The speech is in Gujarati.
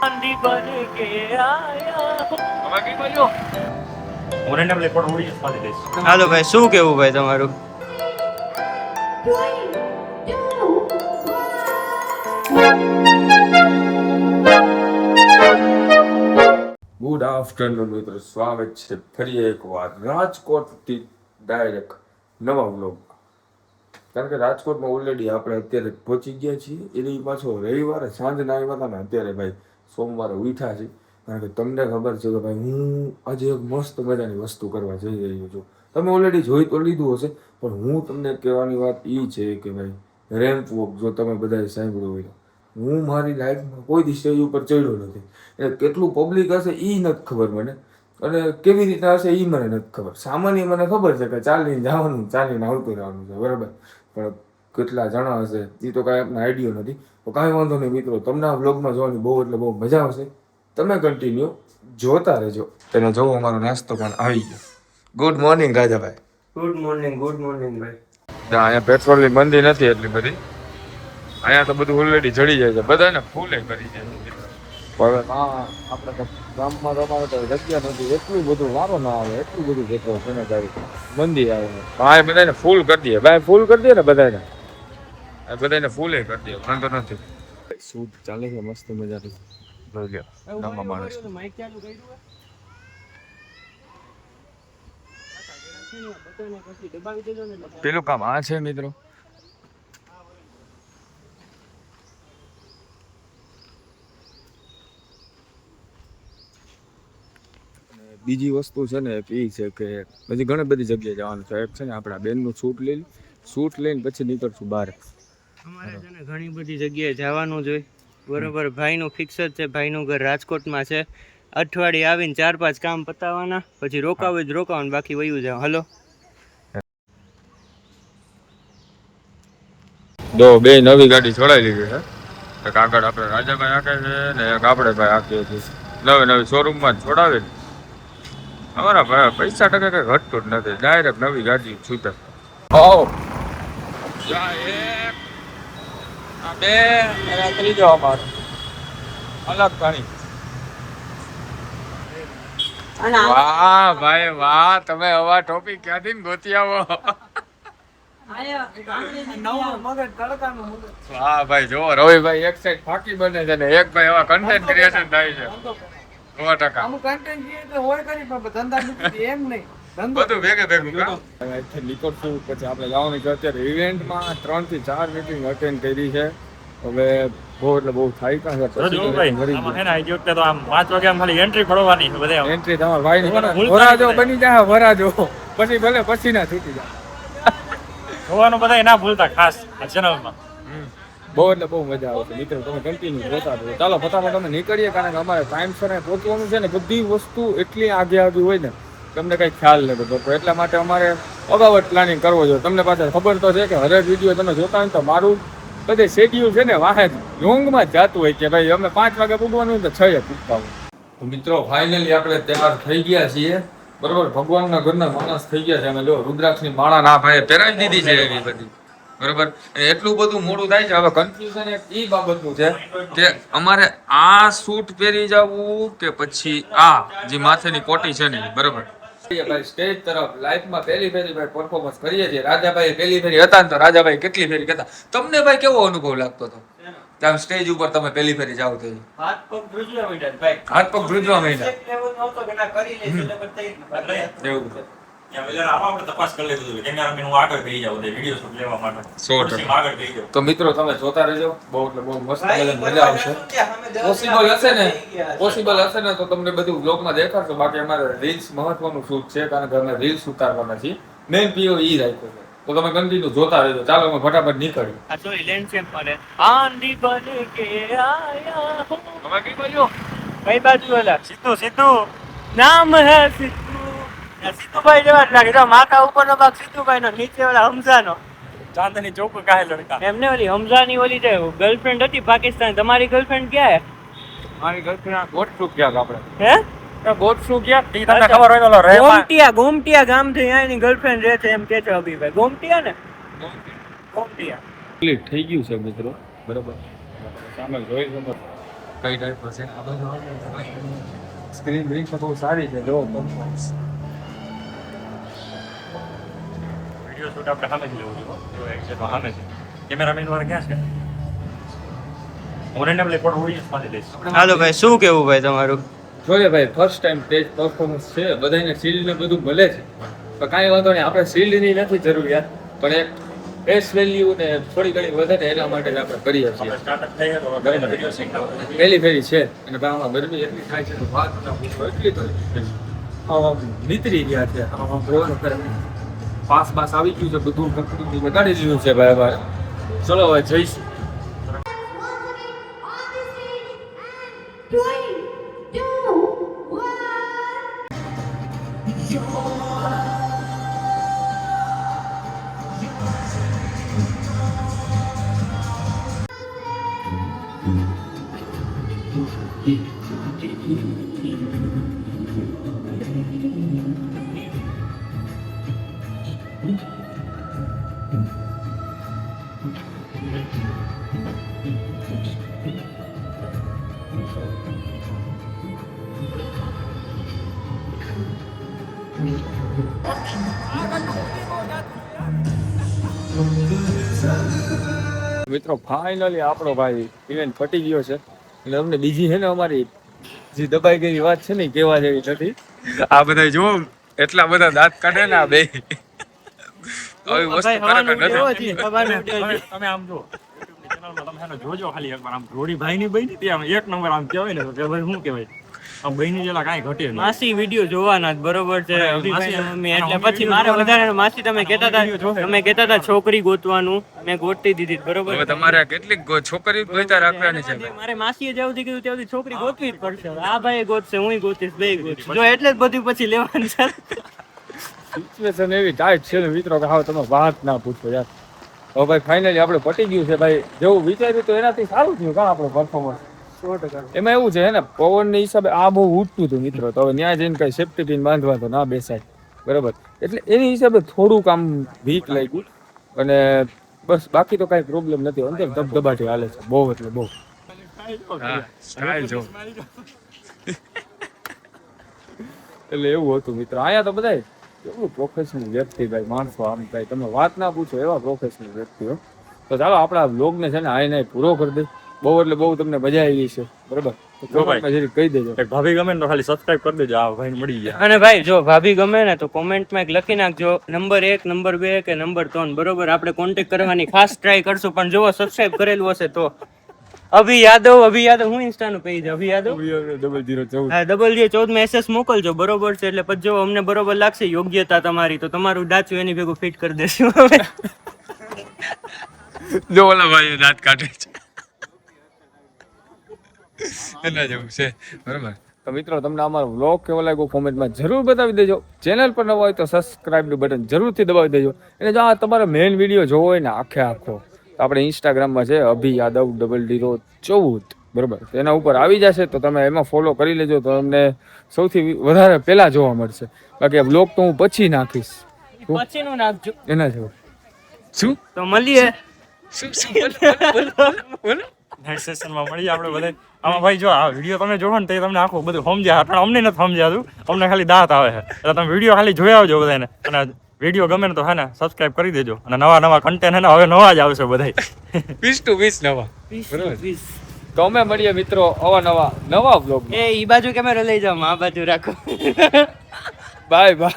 હાલો ભાઈ, શું કેવું ભાઈ તમારું? ગુડ આફ્ટરનૂન મિત્રો, સ્વાગત છે ફરી એકવાર રાજકોટથી ડાયરેક્ટ નવા વ્લોગમાં. કારણ કે રાજકોટમાં ઓલરેડી આપણે અત્યારે પહોંચી ગયા છીએ. એની પાછો રવિવારે સાંજના આવ્યા હતા ને અત્યારે ભાઈ સોમવારે ઉઠ્યા છે. કારણ કે તમને ખબર છે કે ભાઈ હું આજે એક મસ્ત મજાની વસ્તુ કરવા જઈ રહ્યો છું. તમે ઓલરેડી જોઈ તો લીધું હશે, પણ હું તમને કહેવાની વાત એ છે કે ભાઈ રેમ્પ વોક જો તમે બધાએ સાંભળ્યું હોય તો હું મારી લાઈફમાં કોઈ દી સ્ટેજ ઉપર ચડ્યો નથી. એટલે કેટલું પબ્લિક હશે એ નથી ખબર મને, અને કેવી રીતના હશે એ મને નથી ખબર. સામાન્ય મને ખબર છે કે ચાલીને જવાનું, ચાલીને આવતું રહેવાનું છે, બરાબર. પણ કેટલા જણા હશે એ તો કાંઈ આપણને આઈડિયો નથી. તો કાંઈ વાંધો નહીં મિત્રો, તમને આ વ્લોગમાં જોવાની બહુ એટલે બહુ મજા આવશે. તમે કન્ટિન્યુ જોતા રહેજો. તેને જોવો અમારો નાસ્તો પણ આવી ગયો. Good morning Rajabhai. Good morning ભાઈ. અહીંયા પેટ્રોલની મંદી નથી એટલી બધી. અહીંયા તો બધું ઓલરેડી જડી જાય છે, બધાને ફૂલે કરી જાય છે. હવે આપણે તો ગામમાં રમાડે તો જગ્યા નથી, એટલું બધું વારો ના આવે, એટલું બધું પેટ્રોલ છે તારી મંદી આવે. ભાઈ બધાને ફૂલ કરી દે, ભાઈ ફૂલ કરી દે ને બધાને, બધાને ફૂલે કરી દે, વાંધો નથી. શૂટ ચાલે છે મસ્ત મજાનું. નામાં માણસ પેલું કામ આ છે મિત્રો. બીજી વસ્તુ છે ને એ છે કે હજી ઘણી બધી જગ્યાએ જવાનું છે. એક છે ને આપણા બેનનું શૂટ લઈને પછી નીકળશું બહાર. અમારે છે ને ઘણી બધી જગ્યાએ જવાનું જ હોય, બરોબર. ભાઈનું ફિક્સ જ છે, ભાઈનું ઘર રાજકોટમાં છે. અઠવાડિયે આવીને 4-5 કામ પતાવવાના, પછી રોકાવું જ રોકાવાનું, બાકી વયું જાવ. હલો દો બે નવી ગાડી છોડાઈ લીધી છે. એક આગળ આપણે રાજાભાઈ આંકે છે ને એક આપણે ભાઈ આંકીએ છીએ. નવી શોરૂમમાં જ છોડાવે. અમારા ભાઈ પૈસા ટકા કઈ ઘટતું જ નથી, ડાયરેક્ટ નવી ગાડી છૂટે. બે ત્રીજો અમારો અલગ પાણી. વાહ ભાઈ વાહ, તમે હવા ટોપી ક્યાંથી ગોતી આવો. વાહ ભાઈ જો રવિભાઈ એક સાઈડ ફાકી બને છે ને એક ભાઈ એવા કન્ટેન્ટ ક્રિએશન થાય છે 100%. બધું ભેગે ભેગું નીકળશું. પછી આપણે જવાનું છે અત્યારે ઇવેન્ટમાં. 3 થી 4 મીટિંગ અટેન્ડ કરી છે. હવે બહુ એટલે બહુ થાય કાં એન્ટ્રી તમારા ભાઈ ની વરાજો બની જાય, વરાજો પછી ભલે પછી ના છૂટી જાય. જોવાનું બધા ના ભૂલતા ખાસ ચેનલમાં. બહુ એટલે બહુ મજા આવશે મિત્રો, તમે કન્ટિન્યુ જોતા રહો. ચાલો ફટાફટ અમે નીકળીએ, કારણ કે અમારે ટાઈમસર પહોંચવાનું છે ને. બધી વસ્તુ એટલી આગે હોય ને તમને કઈ ખ્યાલ નથી પડતો, એટલા માટે અમારે અગાઉ જ પ્લાનિંગ કરવો જોઈએ. તમને પાછળ ખબર તો છે કે હરેક વિડીયો તમે જોતા હોય તો મારું બધે શેડ્યુલ છે ને વાહે લોંગમાં જ જતું હોય કે ભાઈ અમે 5 વાગે પૂગવાનું હોય તો 6 પૂગતા હોય. તો મિત્રો ફાઇનલી આપણે તૈયાર થઈ ગયા છીએ, બરોબર. ભગવાનના ઘરના માણસ થઈ ગયા છે અમે. જો રુદ્રાક્ષની માળા ના ભાઈ પહેરાવી દીધી છે એવી બધી, બરોબર. એટલું બધું મોડું થાય છે. હવે કન્ફ્યુઝન એક એ બાબતનું છે કે અમારે આ સૂટ પહેરી જવું કે પછી આ જે માથેની કોટી છે ને, બરોબર. ભાઈ સ્ટેજ તરફ લાઈફમાં પહેલી ફેરી ભાઈ પરફોર્મન્સ કરીએ છીએ. રાજાભાઈ પહેલી ફેરી હતા ને તો રાજાભાઈ કેટલી ફેરી કહેતા. તમને ભાઈ કેવો અનુભવ લાગતો હતો ત્યાં સ્ટેજ ઉપર તમે પહેલી ફેરી જાવ તો? હાથ પગ ધ્રુજવા માંડ્યા ભાઈ, હાથ પગ ધ્રુજવા માંડ્યા. એવું છે. તો મિત્રો તમે જોતા રહેજો, બહુ એટલે બહુ મસ્ત મજા આવશે. પોસિબલ હશે ને તો તમને બધું બ્લોગમાં દેખાડશો. બાકી અમારે રીલ્સ મહત્વનું શૂટ છે, કારણ કે અમે રીલ્સ ઉતારવાના છીએ. મેઇન પીઓ ઈ રાખ્યો છે, તો તમે કન્ટિન્યુ જોતા રહેજો. ચાલો અમે ફટાફટ નીકળીએ. આ તો લેન્ડસ્કેપ પર આંધી બન કે આયા હો. તમે કઈ બાજુ? કઈ બાજુ ઓલા સીધું નામ હે સિદ્ધુ. સિદ્ધુભાઈ જેવા જ લાગે. જો માથા ઉપરનો ભાગ સિદ્ધુભાઈ નો, નીચે ઓલા હમઝાનો. ચાંદની ચોક કાહે લડકા. એમને ઓલી હમઝાની ઓલી જે ગર્લફ્રેન્ડ હતી પાકિસ્તાન, તમારી ગર્લફ્રેન્ડ ક્યાં હે? મારી ગર્લફ્રેન્ડ ગોઠશું ક્યાંક આપણે. હે ગોઠશું ક્યાં? તમને ખબર હોય તો રહેવા ગોમટિયા ગામ થી એની ગર્લફ્રેન્ડ રહે છે એમ કે છે અભિભાઈ. ગોમટિયા ને ગોમટિયા કમ્પ્લીટ થઈ ગયું છે મિત્રો, બરોબર. સામે જોઈ શકો કઈ ટાઈપ છે આ બધું સ્ક્રીન બ્રિક તો બહુ સારી છે જો પરફોર્મન્સ વિડીયો શૂટ આપણે સામે જ લેવું જોઈએ જો એક્ઝેક્ટ સામે છે કેમેરામેન વાળા ક્યાં છે હું રેન્ડમલી ફોટો ઉડીને પાડી દઈશ હાલો ભાઈ શું કેવું ભાઈ તમારું જોઈએ ભાઈ ફર્સ્ટ ટાઈમ સ્ટેજ પરફોર્મન્સ છે બધાને શિલ્ડ ને બધું મળે છે તો કાંઈ વાંધો નહીં આપણે શિલ્ડની નથી જરૂરિયાત પણ એક ફેસ વેલ્યુ ને થોડી ઘણી વધે ને એના માટે જ આપણે કરીએ છીએ સ્ટાર્ટઅપ થઈએ તો વિડીયો શીખવા પહેલી ફેરી છે અને ભાઈ ગરમી એટલી થાય છે તો વાત ના પૂછો એટલી તો નીતરી ગયા છે પાસ આવી ગયું છે બધું કંપની વગાડી દીધું છે ભાઈ ભાઈ ચલો હવે જઈશું મિત્રો ફાઇનલી આપણો ભાઈ ઇવેન્ટ પટી ગયો છે એટલે અમને બીજી છે ને અમારી જે દબાઈ ગઈ વાત છે ને કેવા જેવી નથી આ બધા જો એટલા બધા દાંત કાઢે ને આ બે આવી વસ્તુ ખરેખર નથી તમે આમ જો ચેનલમાં તમે એને જોજો ખાલી એકવાર આમ જોડી ભાઈની બની હતી આમ એક નંબર આમ કહેવાય ને તો કે ભાઈ શું કહેવાય આમ બહેની જેલા કાંઈ ઘટે નહીં માસી વિડીયો જોવાના જ બરોબર છે અભિભાઈ મમ્મી એટલે પછી મારે વધારે માસી તમે કહેતા હતા છોકરી ગોતવાનું મેં ગોતી દીધી બરોબર હવે તમારે કેટલીક છોકરી ગોતા રાખવાની છે મારે માસીએ જ્યાંથી કીધું ત્યાંથી છોકરી ગોતવી જ પડશે આ ભાઈ ગોતશે હું ગોતીશ બે ગોતીશ જો એટલે જ બધું પછી લેવાનું છે સિચ્યુએશન એવી ટાઈટ છે ને મિત્રો કે હા તમે વાત ના પૂછો યાર હવે ભાઈ ફાઇનલી આપણે પટી ગયું છે ભાઈ જેવું વિચાર્યું તો એનાથી સારું થયું કા આપણું પરફોર્મન્સ 100% એમાં એવું છે ને પવનની હિસાબે આ બહુ ઉઠતું હતું મિત્રો તો હવે ત્યાં જઈને કઈ સેફ્ટી પિન બાંધવા તો ના બેસાય બરાબર એટલે એની હિસાબે થોડુંક આમ વીક લાગ્યું અને બસ બાકી તો કાંઈ પ્રોબ્લેમ નથી અંદર ધબધબાટી હાલે છે બહુ એટલે બહુ સ્ટાઇલ જો એટલે એવું હતું મિત્રો અહીંયા તો બધા કેવું પ્રોફેશનલ વ્યક્તિ ભાઈ માણસો આમ ભાઈ તમે વાત ના પૂછો એવા પ્રોફેશનલ વ્યક્તિઓ તો ચાલો આપણા બ્લોગને છે ને આઈને પૂરો કરી દે બહુ એટલે બહુ તમને મજા આવી છે બરાબર કહી દેજો ભાભી ગમે ને તો ખાલી સબસ્ક્રાઇબ કરી દેજો આ ભાઈ મળી ગયા અને ભાઈ જો ભાભી ગમે ને તો કોમેન્ટમાં એક લખી નાખજો નંબર 1 નંબર 2 કે નંબર 3 બરોબર આપણે કોન્ટેક્ટ કરવાની ખાસ ટ્રાય કરશું પણ જો સબસ્ક્રાઇબ કરેલું હશે તો અભી યાદવ હું ઇન્સ્ટાનું પેજ અભી યાદવ 0014 હા 0014 મેસેજ મોકલજો બરોબર છે એટલે પછી જો અમને બરોબર લાગશે યોગ્યતા તમારી તો તમારું દાંત એની ભેગું ફિટ કરી દેશું જો ઓલા ભાઈ દાંત કાઢે છે એના જેવું છે બરાબર તો મિત્રો તમને અમારો વ્લોગ કેવો લાગ્યો કોમેન્ટમાં જરૂર બતાવી દેજો ચેનલ પર નવા હોય તો સબસ્ક્રાઇબનું બટન જરૂરથી દબાવી દેજો અને જો આ તમારો મેઇન વિડીયો જોવો હોય ને આખો આપણે ઇન્સ્ટાગ્રામમાં છે અભી યાદવ 0014 બરોબર એના ઉપર આવી જશે તો તમે એમાં ફોલો કરી લેજો તો તમને સૌથી વધારે પહેલા જોવા મળશે બાકી આ વ્લોગ તો હું પછી નાખીશ પછીનું નાખજો એના જેવું શું તો મળીએ નેક્સ્ટ સેશનમાં મળીએ આપણે બધા આમાં ભાઈ જો આ વિડીયો તમે જોવો ને તો તમને આખું બધું સમજ્યા પણ અમને નથી સમજાતું અમને ખાલી દાંત આવે છે એટલે તમે વિડીયો ખાલી જોઈ આવજો બધાને અને વિડીયો ગમે ને તો હે ને સબસ્ક્રાઇબ કરી દેજો અને નવા કન્ટેન્ટ હે ને હવે નવા જ આવશે બધાય 20 to 20 નવા બરાબર તો અમે મળીએ મિત્રો નવા વ્લોગ એ ઈ બાજુ કેમેરા લઈ જાઓ આ બાજુ રાખો બાય